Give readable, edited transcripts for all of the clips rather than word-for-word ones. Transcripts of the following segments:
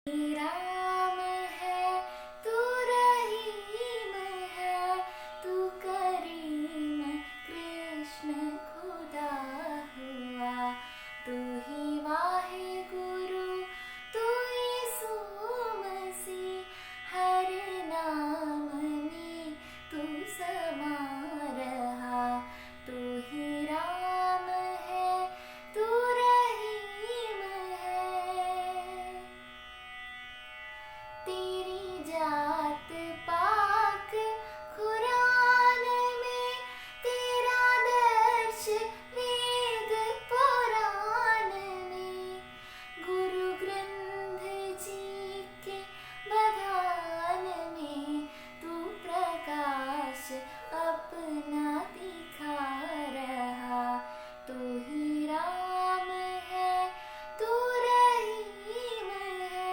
राम है तू रहीम है तू करीम कृष्ण खुदा हुआ तू ही वाहे गुरु तू यीशु मसीह हर नाम में तू समा रहा तू ही राम है तू रहीम है तेरी जात पाक कुरान में तेरा दर्श वेद पुराण में गुरु ग्रंथ जी के बखान में तू प्रकाश अपना दिखा रहा तू ही राम है तू रहीम है।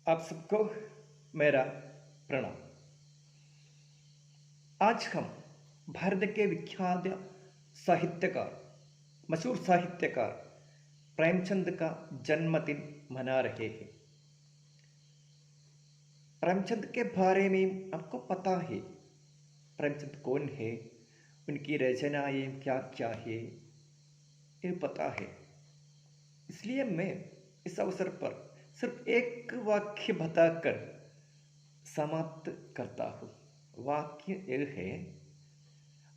आप सबको मेरा प्रणाम। आज हम भारत के विख्यात साहित्यकार, मशहूर साहित्यकार प्रेमचंद का जन्मदिन मना रहे हैं। प्रेमचंद के बारे में आपको पता है प्रेमचंद कौन है, उनकी रचनाएं क्या क्या है, ये पता है। इसलिए मैं इस अवसर पर सिर्फ एक वाक्य बताकर समाप्त करता हूँ। वाक्य यह है,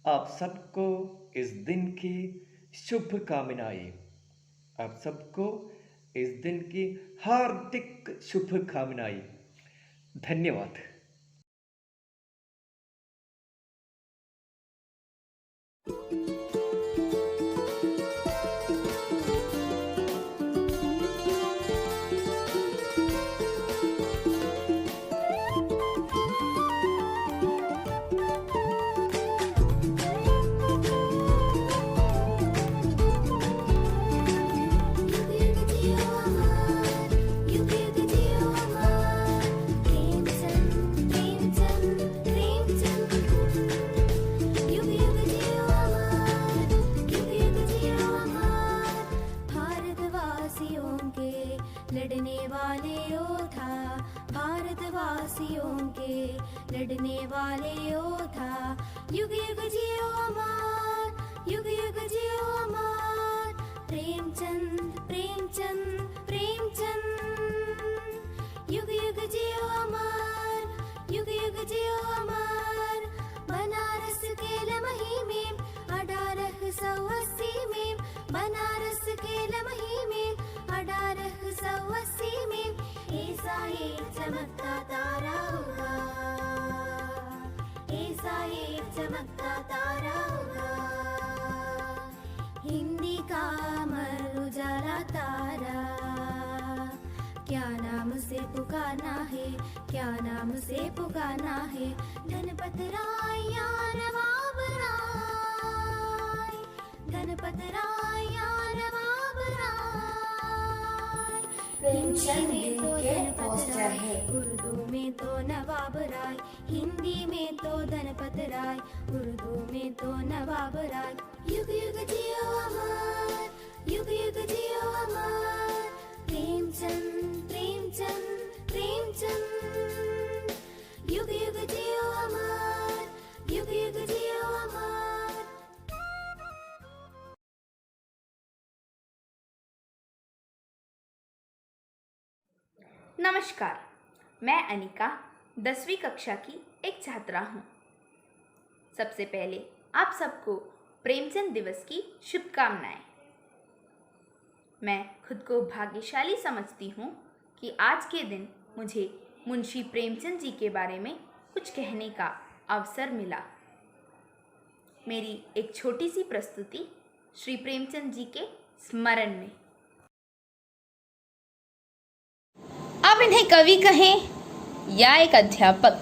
आप सबको इस दिन की शुभकामनाएं। आप सबको इस दिन की हार्दिक शुभकामनाएं। धन्यवाद। भारतवासियों के लड़ने वाले योद्धा। युग युग जियो अमर, युग युग जियो अमर, प्रेमचंद प्रेमचंद प्रेमचंद। युग युग जियो अमर, युग युग जियो अमर। बनारस के लम्हे में 1880 में, बनारस के लम्हे में 1880 में ऐसा एक चमकता तारा हुआ, ऐसा एक चमकता तारा हुआ। हिंदी का अमर उजाला तारा, क्या नाम से पुकारना है, क्या नाम से पुकारना है। धनपत राय या नवाब राय, धनपत राय या नवाब राय। प्रेमचंद के पोस्टर है। उर्दू में तो नवाब राय, हिंदी में तो धनपत राय, उर्दू में तो नवाब राय। युग युग जियो अमर, युग युग जियो अमर, प्रेमचंद प्रेमचंद प्रेमचंद। युग युग जियो अमर, युग युग जियो अमर। नमस्कार, मैं अनिका 10वीं कक्षा की एक छात्रा हूँ। सबसे पहले आप सबको प्रेमचंद दिवस की शुभकामनाएं। मैं खुद को भाग्यशाली समझती हूँ कि आज के दिन मुझे मुंशी प्रेमचंद जी के बारे में कुछ कहने का अवसर मिला। मेरी एक छोटी सी प्रस्तुति श्री प्रेमचंद जी के स्मरण में। आप इन्हें कवि कहें या एक अध्यापक,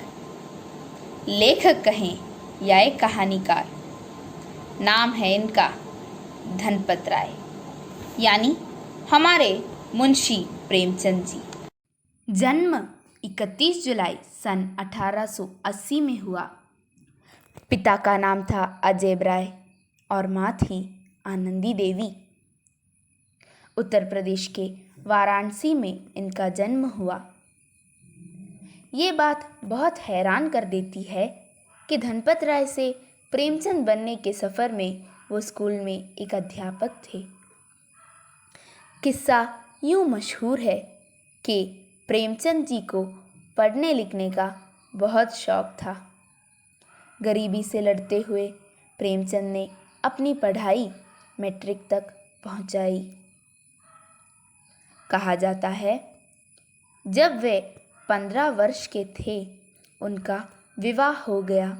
लेखक कहें या एक कहानीकार, नाम है इनका धनपत राय, यानी हमारे मुंशी प्रेमचंद जी। जन्म 31 जुलाई सन 1880 में हुआ। पिता का नाम था अजय राय और माँ थी आनंदी देवी। उत्तर प्रदेश के वाराणसी में इनका जन्म हुआ। ये बात बहुत हैरान कर देती है कि धनपत राय से प्रेमचंद बनने के सफ़र में वो स्कूल में एक अध्यापक थे। किस्सा यूँ मशहूर है कि प्रेमचंद जी को पढ़ने लिखने का बहुत शौक़ था। गरीबी से लड़ते हुए प्रेमचंद ने अपनी पढ़ाई मैट्रिक तक पहुंचाई। कहा जाता है जब वे 15 वर्ष के थे उनका विवाह हो गया।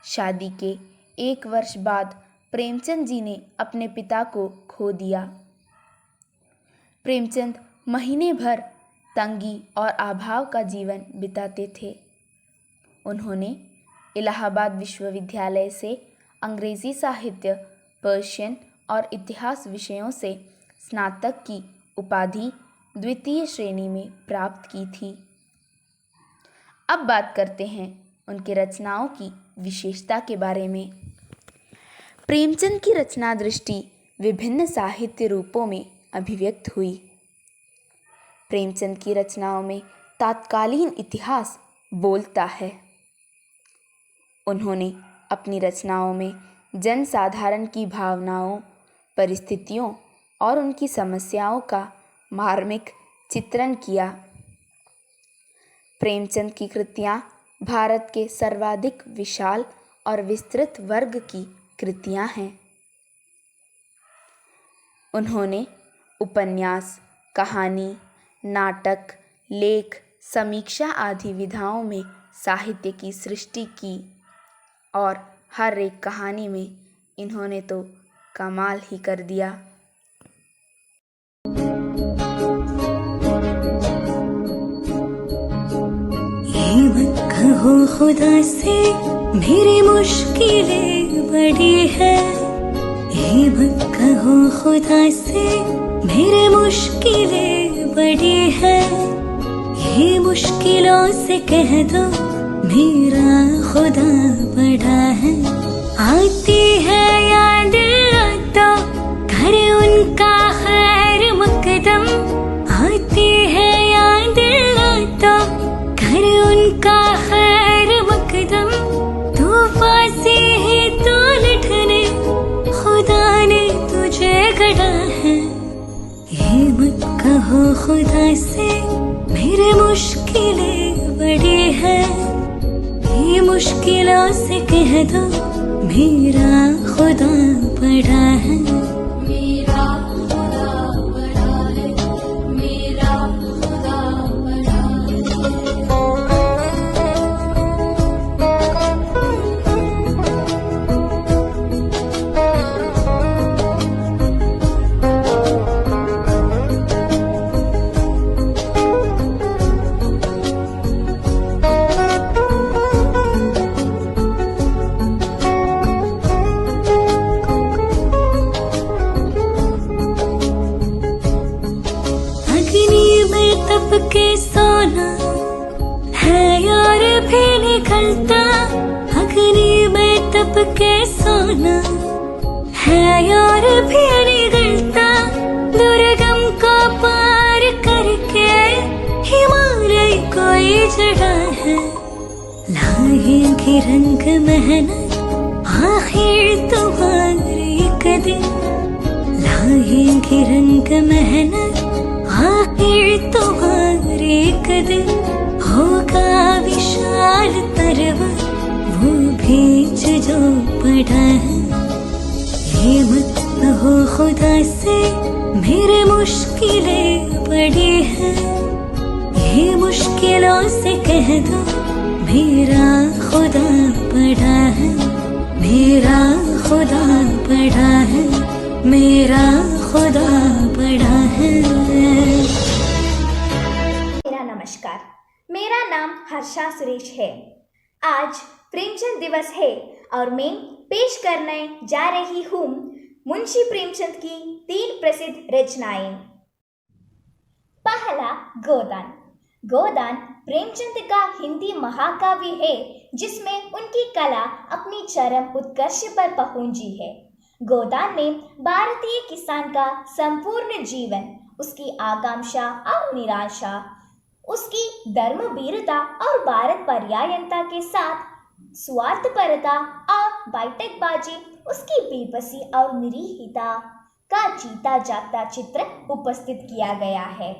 शादी के 1 वर्ष बाद प्रेमचंद जी ने अपने पिता को खो दिया। प्रेमचंद महीने भर तंगी और अभाव का जीवन बिताते थे। उन्होंने इलाहाबाद विश्वविद्यालय से अंग्रेज़ी साहित्य, पर्शियन और इतिहास विषयों से स्नातक की उपाधि 2य श्रेणी में प्राप्त की थी। अब बात करते हैं उनके रचनाओं की विशेषता के बारे में। प्रेमचंद की रचना दृष्टि विभिन्न साहित्य रूपों में अभिव्यक्त हुई। प्रेमचंद की रचनाओं में तात्कालीन इतिहास बोलता है। उन्होंने अपनी रचनाओं में जनसाधारण की भावनाओं, परिस्थितियों और उनकी समस्याओं का मार्मिक चित्रण किया। प्रेमचंद की कृतियाँ भारत के सर्वाधिक विशाल और विस्तृत वर्ग की कृतियाँ हैं। उन्होंने उपन्यास, कहानी, नाटक, लेख, समीक्षा आदि विधाओं में साहित्य की सृष्टि की और हर एक कहानी में इन्होंने तो कमाल ही कर दिया। ये मत कहो खुदा से मेरी मुश्किलें बड़ी है, ये मत कहो खुदा से मेरी मुश्किलें बड़ी है, ये मुश्किलों से कह दो मेरा खुदा बड़ा है। आती है याद तो कर उनका खैर मुकदम, आती है याद तो कहो खुदा से मेरे मुश्किलें बड़ी है, ये मुश्किलों से कह दो मेरा खुदा बड़ा है। मेरा खुदा बड़ा है, मेरा खुदा बड़ा अग्नि में तप के सोना है यार भी निकलता, अग्नि में तप के सोना है यार भी निकलता। दुर्गम को पार करके हिमालय कोई चढ़ा है, लाएंगे रंग मेहनत आखिर तुम्हारे एक दिन, लाएंगे रंग मेहनत आखिर तुम्हारे एक दिन। होगा विशाल पर्वत वो बीच जो पड़ा है, ये मत कहो खुदा से मेरे मुश्किलें बड़ी है, ये मुश्किलों से कह दो मेरा खुदा बड़ा है, मेरा खुदा बड़ा है, मेरा खुदा बड़ा है। मेरा नमस्कार, मेरा नाम हर्षा सुरेश है। आज प्रेमचंद दिवस है और मैं पेश करने जा रही हूँ मुंशी प्रेमचंद की 3 प्रसिद्ध रचनाएं। पहला, गोदान। गोदान प्रेमचंद का हिंदी महाकाव्य है जिसमें उनकी कला अपनी चरम उत्कर्ष पर पहुंची है। गोदान में भारतीय किसान का संपूर्ण जीवन, उसकी आकांक्षा और निराशा, उसकी धर्मवीरता और भारत पर्यायनता के साथ स्वार्थपरता और बैठकबाजी, उसकी बेबसी और निरीहता का जीता जागता चित्र उपस्थित किया गया है।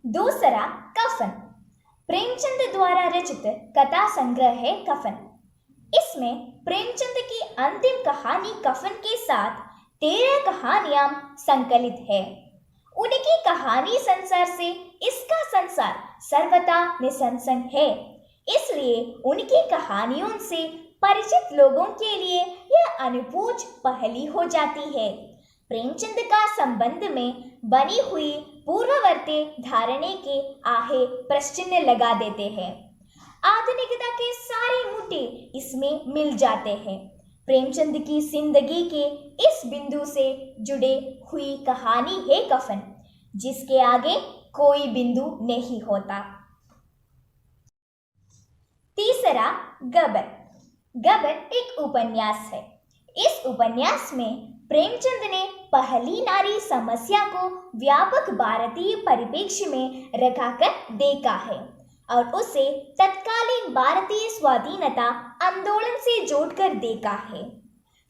दूसरा, कफन। प्रेमचंद द्वारा रचित कथा संग्रह है कफन। इसमें प्रेमचंद की अंतिम कहानी कफन के साथ 13 कहानियां संकलित है। उनकी कहानी संसार से इसका संसार सर्वथा निसंसंग है, इसलिए उनकी कहानियों से परिचित लोगों के लिए यह अनुभूज पहली हो जाती है। प्रेमचंद का संबंध में बनी हुई पूर्ववर्ती धारणे के आहे प्रश्न लगा देते हैं। आधुनिकता के सारे मुद्दे इसमें मिल जाते हैं। प्रेमचंद की जिंदगी के इस बिंदु से जुड़े हुई कहानी है कफन, जिसके आगे कोई बिंदु नहीं होता। तीसरा, गबर। गबर एक उपन्यास है। इस उपन्यास में प्रेमचंद ने पहली नारी समस्या को व्यापक भारतीय परिप्रेक्ष्य में रखाकर देखा है और उसे तत्कालीन भारतीय स्वाधीनता आंदोलन से जोड़कर देखा है।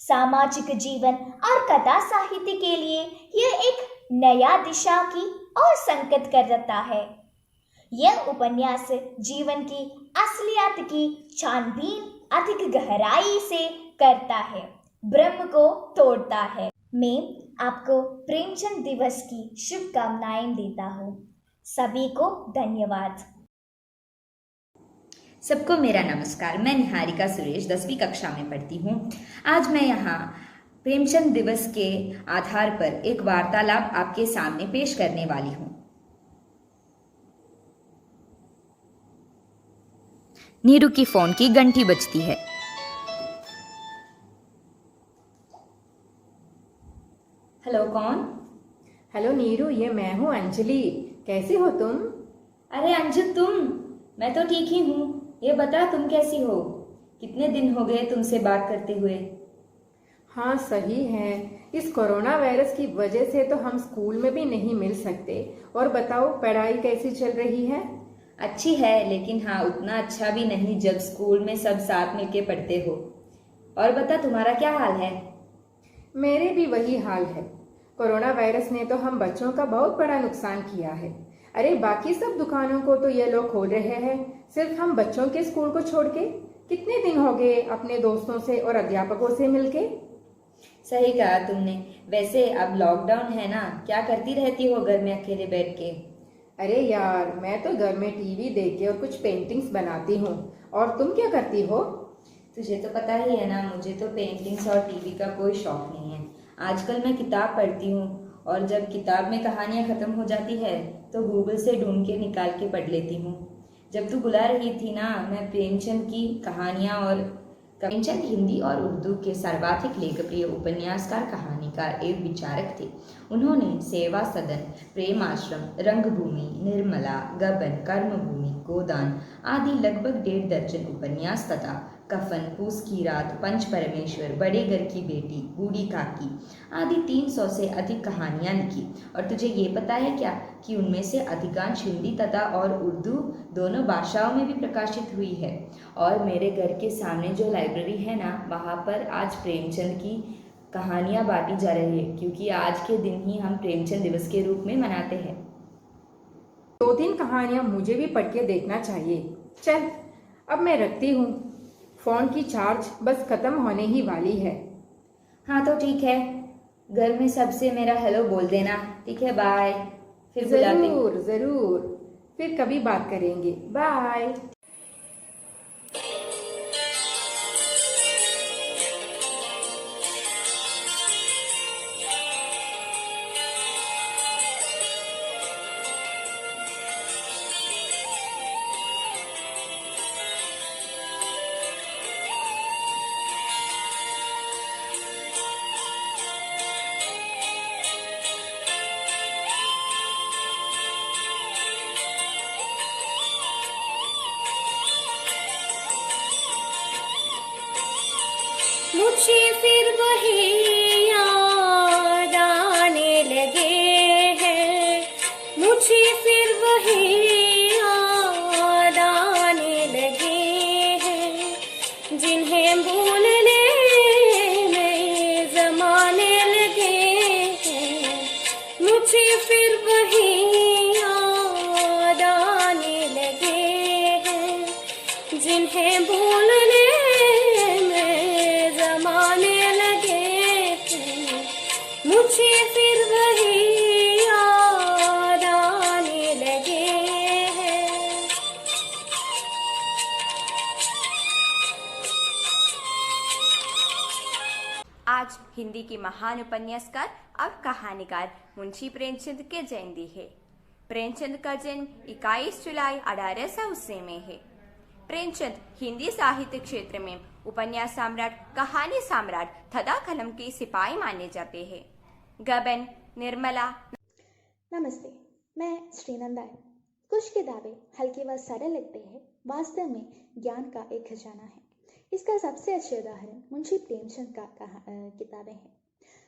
सामाजिक जीवन और कथा साहित्य के लिए यह एक नया दिशा की और संकेत करता है। यह उपन्यास जीवन की असलियत की छानबीन अधिक गहराई से करता है, ब्रह्म को तोड़ता है। मैं आपको प्रेमचंद दिवस की शुभकामनाएं देता हूँ। सभी को धन्यवाद। सबको मेरा नमस्कार। मैं निहारिका सुरेश 10वीं कक्षा में पढ़ती हूँ। आज मैं यहाँ प्रेमचंद दिवस के आधार पर एक वार्तालाप आपके सामने पेश करने वाली हूँ। नीरू की फोन की घंटी बजती है। हेलो, कौन? हेलो नीरू, ये मैं हूँ अंजलि। कैसी हो तुम? अरे अंजू, तुम? मैं तो ठीक ही हूँ। ये बता, तुम कैसी हो? कितने दिन हो गए तुमसे बात करते हुए। हाँ सही है, इस कोरोना वायरस की वजह से तो हम स्कूल में भी नहीं मिल सकते। और बताओ, पढ़ाई कैसी चल रही है? अच्छी है, लेकिन हाँ उतना अच्छा भी नहीं जब स्कूल में सब साथ मिलके पढ़ते हो। और बता, तुम्हारा क्या हाल है? मेरे भी वही हाल है। कोरोना वायरस ने तो हम बच्चों का बहुत बड़ा नुकसान किया है। अरे बाकी सब दुकानों को तो ये लोग खोल रहे हैं, सिर्फ हम बच्चों के स्कूल को छोड़ के। कितने दिन हो गए अपने दोस्तों से और अध्यापकों से मिलके। सही कहा तुमने। वैसे अब लॉकडाउन है ना, क्या करती रहती हो घर में अकेले बैठ के? अरे यार, मैं तो घर में टीवी देख के और कुछ पेंटिंग्स बनाती हूँ। और तुम क्या करती हो? तुझे तो पता ही है ना, मुझे तो पेंटिंग्स और टीवी का कोई शौक नहीं है। आजकल मैं किताब पढ़ती हूँ और जब किताब में कहानियाँ खत्म हो जाती है तो गूगल से ढूंढ के निकाल के पढ़ लेती हूँ। जब तू बुला रही थी ना, मैं प्रेमचंद की कहानियाँ और प्रेमचंद हिंदी और उर्दू के सर्वाधिक लोकप्रिय उपन्यासकार, कहानीकार एवं विचारक थे। उन्होंने सेवा सदन, प्रेम आश्रम, रंगभूमि, निर्मला, गबन, कर्मभूमि, गोदान आदि लगभग 1.5 दर्जन उपन्यास तथा कफन, पूस की रात, पंच परमेश्वर, बड़े घर की बेटी, बूढ़ी काकी आदि 300 से अधिक कहानियाँ लिखी। और तुझे ये पता है क्या कि उनमें से अधिकांश हिंदी तथा और उर्दू दोनों भाषाओं में भी प्रकाशित हुई है। और मेरे घर के सामने जो लाइब्रेरी है ना, वहाँ पर आज प्रेमचंद की कहानियाँ बांटी जा रही है, क्योंकि आज के दिन ही हम प्रेमचंद दिवस के रूप में मनाते हैं। 2-3 कहानियाँ मुझे भी पढ़ के देखना चाहिए। चल अब मैं रखती हूँ, फोन की चार्ज बस खत्म होने ही वाली है। हाँ तो ठीक है, घर में सबसे मेरा हेलो बोल देना, ठीक है? बाय। फिर बुलाते। जरूर जरूर, फिर कभी बात करेंगे। बाय। मुझे फिर वही याद आने लगे हैं, मुझे फिर वही याद आने लगे हैं, जिन्हें भूलने में ज़माने लगे हैं। मुझे फिर वही याद आने लगे हैं, जिन्हें भूलने मुझे फिर वही याद आने लगे हैं। आज हिंदी के महान उपन्यासकार और कहानीकार मुंशी प्रेमचंद की जयंती है। प्रेमचंद का जन्म 21 जुलाई 1880 में है। प्रेमचंद हिंदी साहित्य क्षेत्र में उपन्यास सम्राट, कहानी सम्राट तथा कलम के सिपाही माने जाते हैं। गबन, निर्मला। नमस्ते, मैं श्रीनंदा है। कुछ किताबें हल्की व सरल लगते हैं, वास्तव में ज्ञान का एक खजाना है। इसका सबसे अच्छे उदाहरण मुंशी प्रेमचंद का किताबें हैं।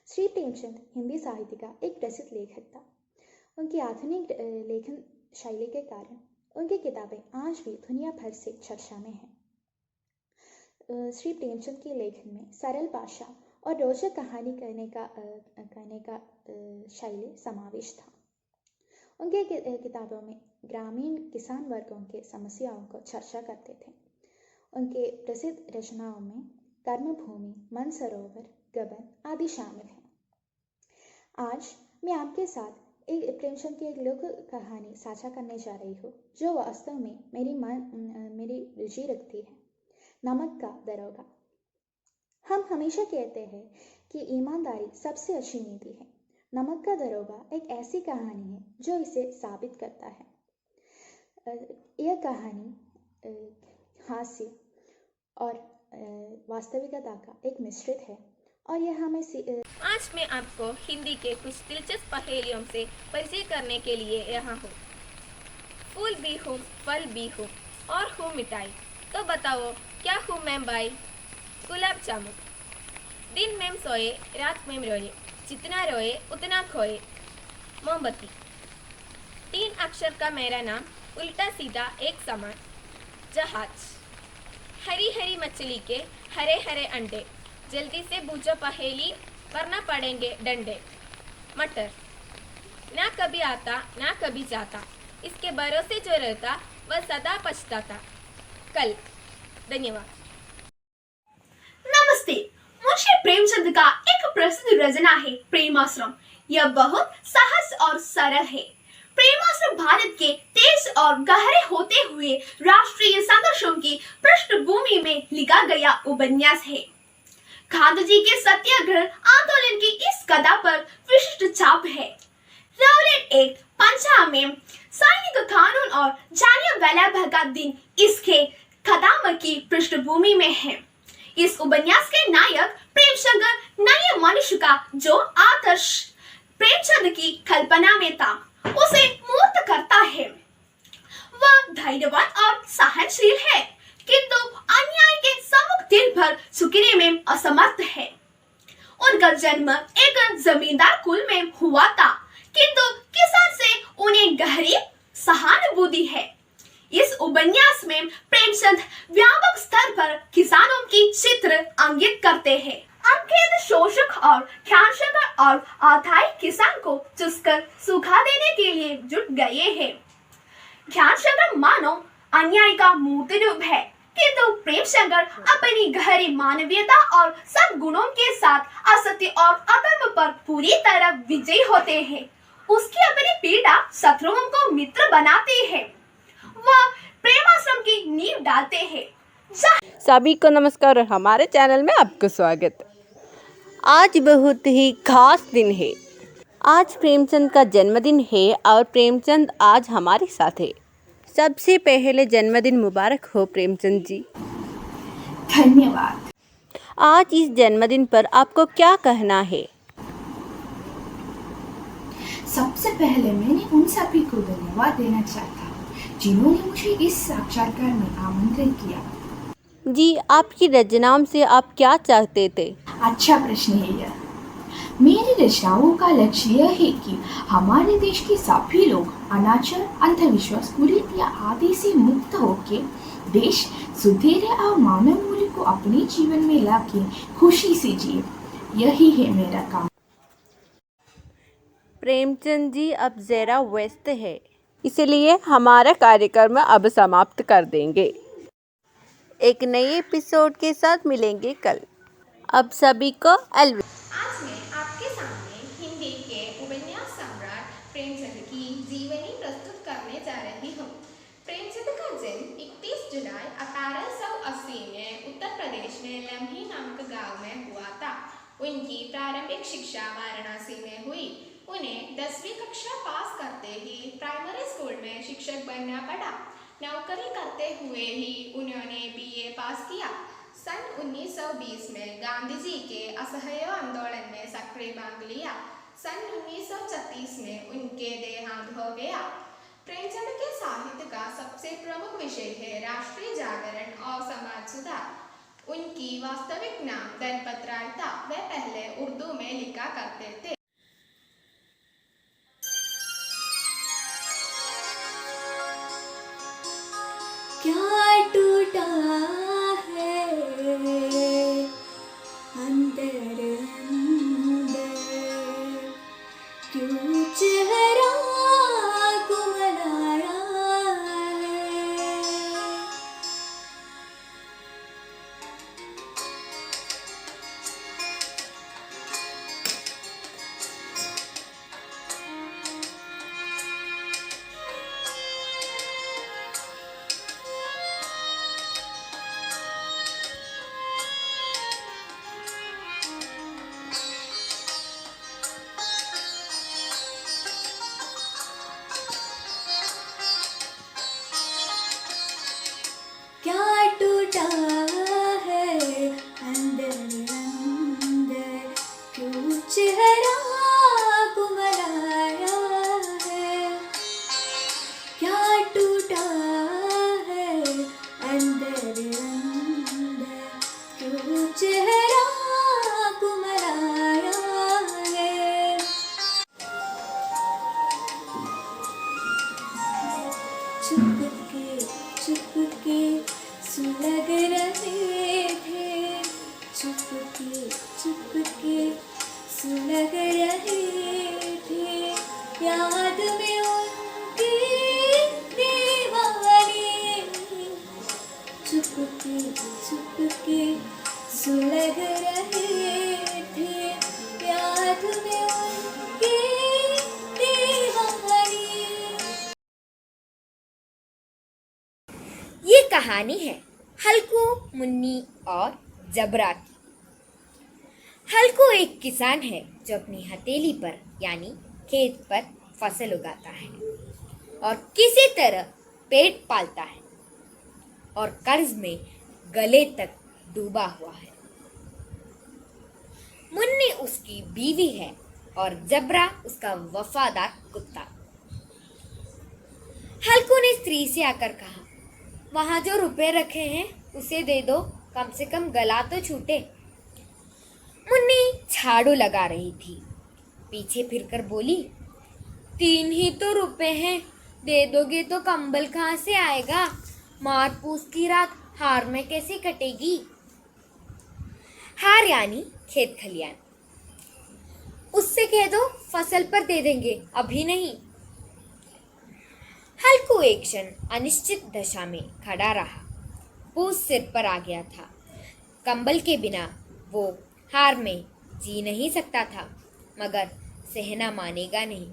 श्री प्रेमचंद हिंदी साहित्य का एक प्रसिद्ध लेखक था। उनकी आधुनिक लेखन शैली के कारण उनकी किताबें आज भी दुनिया भर से चर्चा में हैं। श्री प्रेमचंद के लेखन में सरल भाषा और रोचक कहानी कहने का शैली समावेश था। उनके किताबों में ग्रामीण किसान वर्गों के समस्याओं को चर्चा करते थे। उनके प्रसिद्ध रचनाओं में कर्मभूमि, मानसरोवर, गबन आदि शामिल हैं। आज मैं आपके साथ एक प्रेमचंद की एक लोक कहानी साझा करने जा रही हूँ, जो वास्तव में मेरी रुचि रखती है। नमक का दरोगा। हम हमेशा कहते हैं कि ईमानदारी सबसे अच्छी नीति है। नमक का दरोगा एक ऐसी कहानी है जो इसे साबित करता है। यह कहानी हास्य और वास्तविकता का एक मिश्रित है और यह हमें आज मैं आपको हिंदी के कुछ दिलचस्प पहेलियों से परिचय करने के लिए यहाँ हूँ। फूल भी हूँ, फल भी हूँ और हूँ मिठाई, तो बताओ क्या हूँ मैं भाई? गुलाब जामुन। दिन में सोए, रात में रोए, जितना रोए उतना खोए। मोमबत्ती। 3 अक्षर का मेरा नाम, उल्टा सीधा एक समान। जहाज। हरी हरी मछली के हरे हरे अंडे, जल्दी से बूझो पहेली वरना पड़ेंगे डंडे। मटर। ना कभी आता ना कभी जाता, इसके भरोसे जो रहता वह सदा पछताता। कल। धन्यवाद। नमस्ते। मुंशी प्रेमचंद का एक प्रसिद्ध रचना है प्रेमाश्रम। यह बहुत सहज और सरल है। प्रेमाश्रम भारत के तेज और गहरे होते हुए राष्ट्रीय संघर्षों की पृष्ठभूमि में लिखा गया उपन्यास है। गांधी जी के सत्याग्रह आंदोलन की इस कथा पर विशिष्ट छाप है। रॉलेट एक्ट, पंजाब में सैनिक कानून और जालियांवाला बाग का दिन इसके कथा की पृष्ठभूमि में है। इस उपन्यास के नायक प्रेमचंद नए मनुष्य का जो आदर्श प्रेमचंद की कल्पना में था उसे मूर्त करता है। वह धैर्यवान और सहनशील है, किंतु अन्याय के सम्मुख दिन भर झुकने में असमर्थ है। उनका जन्म एक जमींदार कुल में हुआ था, किंतु किसान से उन्हें गहरी सहानुभूति है। इस उपन्यास में प्रेमचंद व्यापक स्तर पर किसानों की चित्र अंकित करते हैं। अनखेत शोषक और ख्यानशंकर और अथाई किसान को चुसकर सुखा देने के लिए जुट गए हैं। ख्यानशंकर मानो अन्याय का मूर्ति रूप है, किंतु प्रेमचंद अपनी गहरी मानवीयता और सद्गुणों के साथ असत्य और अधर्म पर पूरी तरह विजयी होते हैं। उसकी अपनी पीड़ा शत्रुओं को मित्र बनाती है। वह प्रेमाश्रम की नींव डालते हैं। सभी को नमस्कार और हमारे चैनल में आपको स्वागत। आज बहुत ही खास दिन है। आज प्रेमचंद का जन्मदिन है और प्रेमचंद आज हमारे साथ है। सबसे पहले जन्मदिन मुबारक हो प्रेमचंद जी। धन्यवाद। आज इस जन्मदिन पर आपको क्या कहना है? सबसे पहले मैंने उन सभी को धन्यवाद देना चाहता हूँ जिन्होंने मुझे इस साक्षात्कार में आमंत्रित किया। जी, आपकी रचनाओं से आप क्या चाहते थे? अच्छा प्रश्न है यह। मेरी रचनाओं का लक्ष्य यह है कि हमारे देश के सभी लोग अनाचार, अंधविश्वास, कुरीतियां आदि से मुक्त होकर देश सुधेरे और मानव मूल्य को अपने जीवन में लाके खुशी से जिए। यही है मेरा काम। प्रेमचंद जी अब जरा व्यस्त है, इसलिए हमारा कार्यक्रम अब समाप्त कर देंगे। एक नए एपिसोड के साथ मिलेंगे कल। अब सभी को अलविदा। आज मैं आपके सामने हिंदी के उपन्यास सम्राट प्रेमचंद की जीवनी प्रस्तुत करने जा रही हूँ। प्रेमचंद का जन्म 31 जुलाई 1880 में उत्तर प्रदेश में लम्ही नामक गांव में हुआ था। उनकी प्रारंभिक शिक्षा वाराणसी में हुई। उन्हें 10वीं कक्षा पास करते ही प्राइमरी स्कूल में शिक्षक बनना पड़ा। नौकरी करते हुए ही उन्होंने BA पास किया। सन 1920 में गांधी जी के असहयोग आंदोलन में सक्रिय भाग लिया। सन 1936 में उनके देहांत हो गया। प्रेमचंद के साहित्य का सबसे प्रमुख विषय है राष्ट्रीय जागरण और समाज सुधार। उनकी वास्तविक नाम धनपत राय था। वे पहले उर्दू में लिखा करते थे। क्या टूटा है अंदर अंदर, क्यों चेहरा कुमलाया है। क्या टूटा है अंदर अंदर, क्यों चेहरा कुमलाया है। क्या टूटा है अंदर अंदर, क्यों चेहरा कुमलाया है। चुपके चुपके सुलग रहे से चुपके सुलग रहे थे, याद में उनके दीवाने। ये कहानी है हल्कू, मुन्नी और जबरा की। हल्कू एक किसान है जो अपनी हथेली पर यानी खेत पर फसल उगाता है और किसी तरह पेट पालता है और कर्ज में गले तक डूबा हुआ है। मुन्नी उसकी बीवी है और जबरा उसका वफादार कुत्ता। हल्कू ने स्त्री से आकर कहा, वहां जो रुपए रखे हैं उसे दे दो, कम से कम गला तो छूटे। मुन्नी झाड़ू लगा रही थी, पीछे फिरकर बोली, 3 ही तो रुपए हैं, दे दोगे तो कंबल कहाँ से आएगा? मारपूस की रात हार में कैसे कटेगी? हार यानी खेत खलियान। उससे कह दो फसल पर दे देंगे, अभी नहीं। हल्कू एक क्षण अनिश्चित दशा में खड़ा रहा। पूस सिर पर आ गया था। कंबल के बिना वो हार में जी नहीं सकता था, मगर सहना मानेगा नहीं।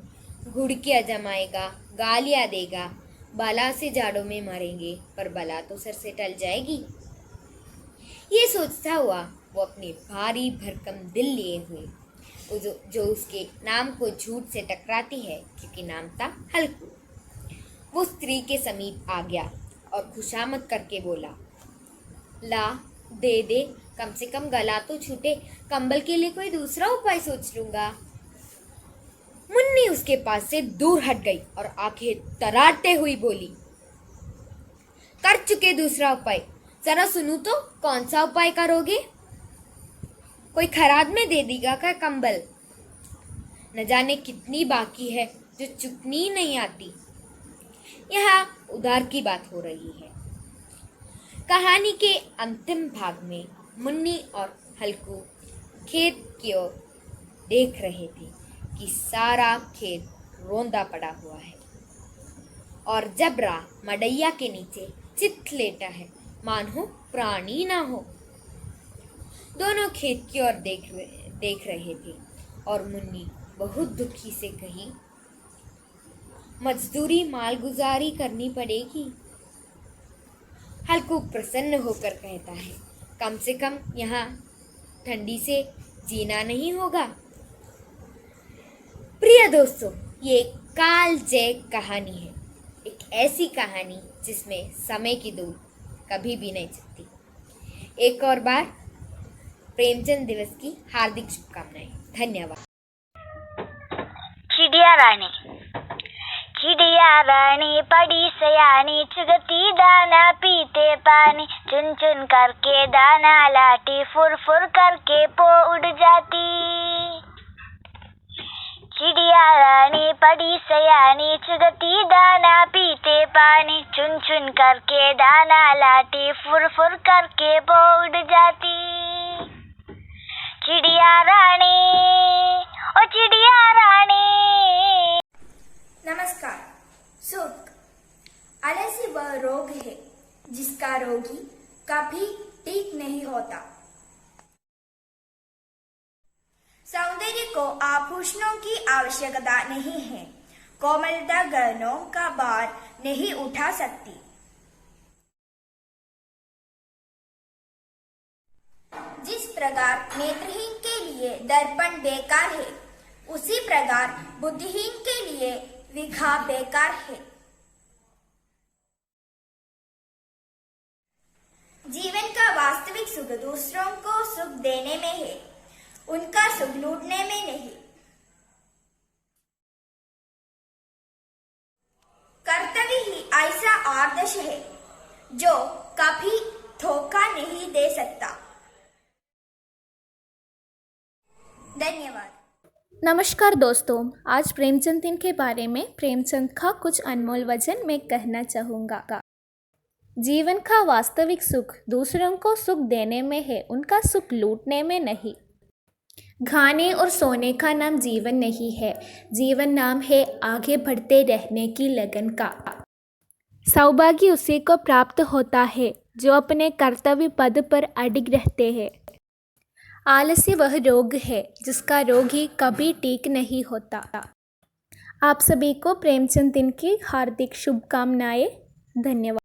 घुड़कियाँ जमाएगा, गालियाँ देगा, बला से जाड़ों में मरेंगे, पर बला तो सर से टल जाएगी। ये सोचता हुआ वो अपने भारी भरकम दिल लिए हुए जो उसके नाम को झूठ से टकराती है, क्योंकि नाम था हल्कू। वो स्त्री के समीप आ गया और खुशामद करके बोला, ला दे दे, कम से कम गला तो छूटे, कंबल के लिए कोई दूसरा उपाय सोच लूंगा। मुन्नी उसके पास से दूर हट गई और आंखें तरारते हुई बोली, कर चुके दूसरा उपाय, जरा सुनू तो कौन सा उपाय करोगे? कोई खराद में दे देगा क्या कंबल? न जाने कितनी बाकी है जो चुकनी नहीं आती। यहाँ उधार की बात हो रही है। कहानी के अंतिम भाग में मुन्नी और हल्कू खेत की ओर देख रहे थे कि सारा खेत रोंदा पड़ा हुआ है और जबरा मडैया के नीचे चित लेटा है, मानो प्राणी ना हो। दोनों खेत की ओर देख रहे थे और मुन्नी बहुत दुखी से कही, मजदूरी मालगुजारी करनी पड़ेगी। हल्कू प्रसन्न होकर कहता है, कम से कम यहाँ ठंडी से जीना नहीं होगा। प्रिय दोस्तों, ये काल जय कहानी है, एक ऐसी कहानी जिसमें समय की दूर कभी भी नहीं चलती। एक और बार प्रेमचंद दिवस की हार्दिक शुभकामनाएं। धन्यवाद। चिड़िया रानी। चिड़िया रानी पड़ी सयानी, चुगती दाना पीते पानी, चुन चुन करके दाना लाती, फुर फुर करके पो उड़ जाती। चिड़िया रानी पड़ी सयानी, चुगती दाना पीते पानी, चुन चुन करके दाना लाती, फुर फुर करके पो उड़ जाती। चिड़िया रानी, ओ चिड़िया रानी। नमस्कार। सुख आलस्य वह रोग है जिसका रोगी कभी ठीक नहीं होता। सौंदर्य को आभूषणों की आवश्यकता नहीं है, कोमलता गहनों का भार नहीं उठा सकती। जिस प्रकार नेत्रहीन के लिए दर्पण बेकार है, उसी प्रकार बुद्धिहीन के लिए विघा बेकार है। जीवन का वास्तविक सुख दूसरों को सुख देने में है, उनका सुख लूटने में नहीं। कर्तव्य ही ऐसा आदर्श है जो कभी धोखा नहीं दे सकता। धन्यवाद। नमस्कार दोस्तों, आज प्रेमचंद दिन के बारे में प्रेमचंद का कुछ अनमोल वचन मैं कहना चाहूँगा। जीवन का वास्तविक सुख दूसरों को सुख देने में है, उनका सुख लूटने में नहीं। खाने और सोने का नाम जीवन नहीं है, जीवन नाम है आगे बढ़ते रहने की लगन का। सौभाग्य उसी को प्राप्त होता है जो अपने कर्तव्य पद पर अडिग रहते हैं। आलस्य वह रोग है जिसका रोग ही कभी ठीक नहीं होता। आप सभी को प्रेमचंद दिन की हार्दिक शुभकामनाएं। धन्यवाद।